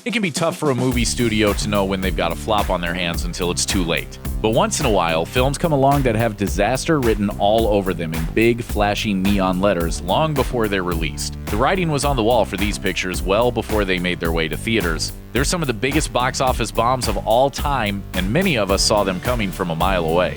It can be tough for a movie studio to know when they've got a flop on their hands until it's too late. But once in a while, films come along that have disaster written all over them in big, flashy neon letters long before they're released. The writing was on the wall for these pictures well before they made their way to theaters. They're some of the biggest box office bombs of all time, and many of us saw them coming from a mile away.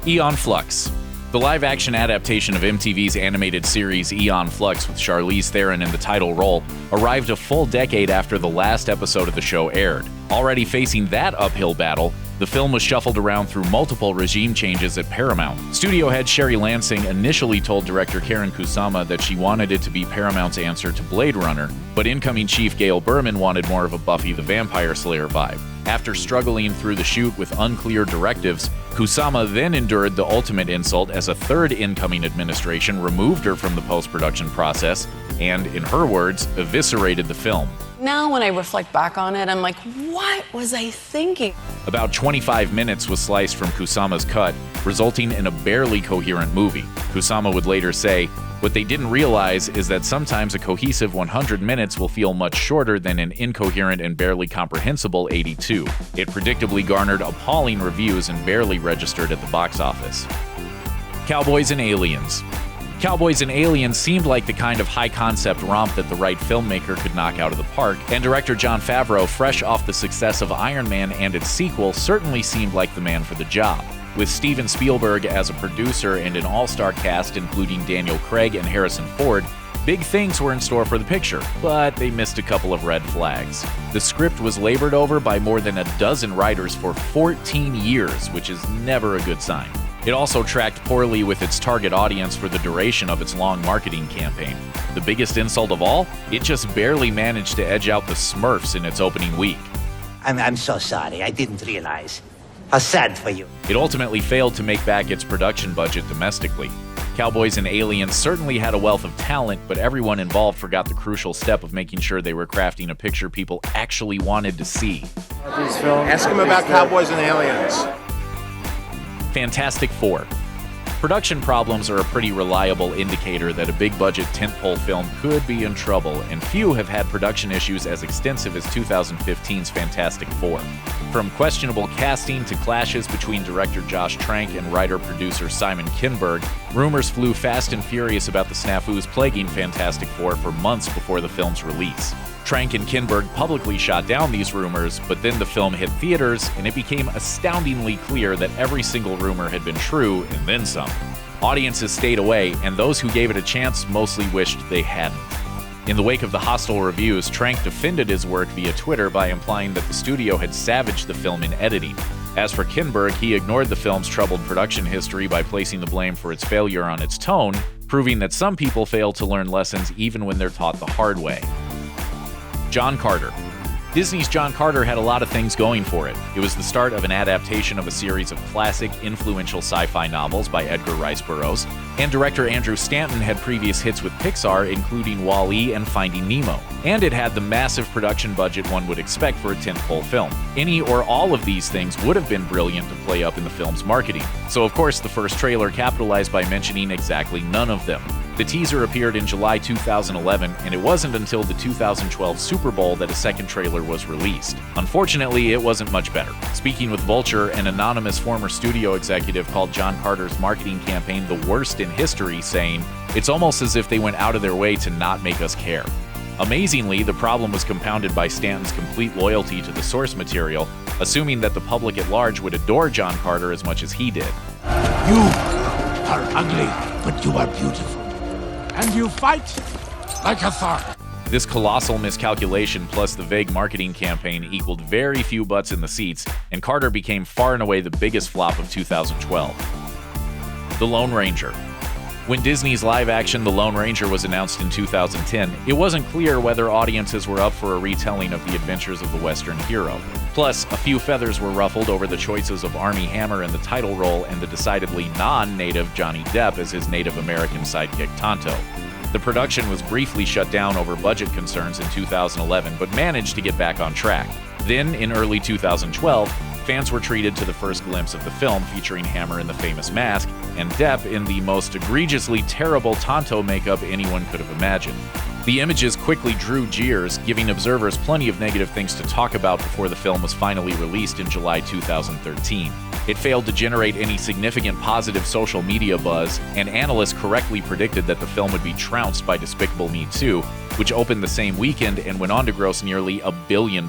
Aeon Flux. The live-action adaptation of MTV's animated series Aeon Flux with Charlize Theron in the title role arrived a full decade after the last episode of the show aired. Already facing that uphill battle, the film was shuffled around through multiple regime changes at Paramount. Studio head Sherry Lansing initially told director Karen Kusama that she wanted it to be Paramount's answer to Blade Runner, but incoming chief Gail Berman wanted more of a Buffy the Vampire Slayer vibe. After struggling through the shoot with unclear directives, Kusama then endured the ultimate insult as a third incoming administration removed her from the post-production process and, in her words, eviscerated the film. Now when I reflect back on it, I'm like, what was I thinking? About 25 minutes was sliced from Kusama's cut, resulting in a barely coherent movie. Kusama would later say, "What they didn't realize is that sometimes a cohesive 100 minutes will feel much shorter than an incoherent and barely comprehensible 82. It predictably garnered appalling reviews and barely registered at the box office. Cowboys and Aliens. Cowboys and Aliens seemed like the kind of high-concept romp that the right filmmaker could knock out of the park, and director Jon Favreau, fresh off the success of Iron Man and its sequel, certainly seemed like the man for the job. With Steven Spielberg as a producer and an all-star cast including Daniel Craig and Harrison Ford, big things were in store for the picture, but they missed a couple of red flags. The script was labored over by more than a dozen writers for 14 years, which is never a good sign. It also tracked poorly with its target audience for the duration of its long marketing campaign. The biggest insult of all? It just barely managed to edge out the Smurfs in its opening week. I'm so sorry. I didn't realize. How sad for you. It ultimately failed to make back its production budget domestically. Cowboys and Aliens certainly had a wealth of talent, but everyone involved forgot the crucial step of making sure they were crafting a picture people actually wanted to see. Ask him about Cowboys and Aliens. Fantastic Four. Production problems are a pretty reliable indicator that a big-budget tentpole film could be in trouble, and few have had production issues as extensive as 2015's Fantastic Four. From questionable casting to clashes between director Josh Trank and writer-producer Simon Kinberg, rumors flew fast and furious about the snafus plaguing Fantastic Four for months before the film's release. Trank and Kinberg publicly shot down these rumors, but then the film hit theaters, and it became astoundingly clear that every single rumor had been true, and then some. Audiences stayed away, and those who gave it a chance mostly wished they hadn't. In the wake of the hostile reviews, Trank defended his work via Twitter by implying that the studio had savaged the film in editing. As for Kinberg, he ignored the film's troubled production history by placing the blame for its failure on its tone, proving that some people fail to learn lessons even when they're taught the hard way. John Carter. Disney's John Carter had a lot of things going for it. It was the start of an adaptation of a series of classic, influential sci-fi novels by Edgar Rice Burroughs, and director Andrew Stanton had previous hits with Pixar, including Wall-E and Finding Nemo. And it had the massive production budget one would expect for a tentpole film. Any or all of these things would have been brilliant to play up in the film's marketing. So of course, the first trailer capitalized by mentioning exactly none of them. The teaser appeared in July 2011, and it wasn't until the 2012 Super Bowl that a second trailer was released. Unfortunately, it wasn't much better. Speaking with Vulture, an anonymous former studio executive called John Carter's marketing campaign the worst in history, saying, "It's almost as if they went out of their way to not make us care." Amazingly, the problem was compounded by Stanton's complete loyalty to the source material, assuming that the public at large would adore John Carter as much as he did. You are ugly, but you are beautiful. And you fight like a Thor. This colossal miscalculation plus the vague marketing campaign equaled very few butts in the seats, and Carter became far and away the biggest flop of 2012. The Lone Ranger. When Disney's live-action The Lone Ranger was announced in 2010, it wasn't clear whether audiences were up for a retelling of the adventures of the Western hero. Plus, a few feathers were ruffled over the choices of Armie Hammer in the title role and the decidedly non-native Johnny Depp as his Native American sidekick Tonto. The production was briefly shut down over budget concerns in 2011, but managed to get back on track. Then, in early 2012, fans were treated to the first glimpse of the film featuring Hammer in the famous mask, and Depp in the most egregiously terrible Tonto makeup anyone could have imagined. The images quickly drew jeers, giving observers plenty of negative things to talk about before the film was finally released in July 2013. It failed to generate any significant positive social media buzz, and analysts correctly predicted that the film would be trounced by Despicable Me 2, which opened the same weekend and went on to gross nearly $1 billion.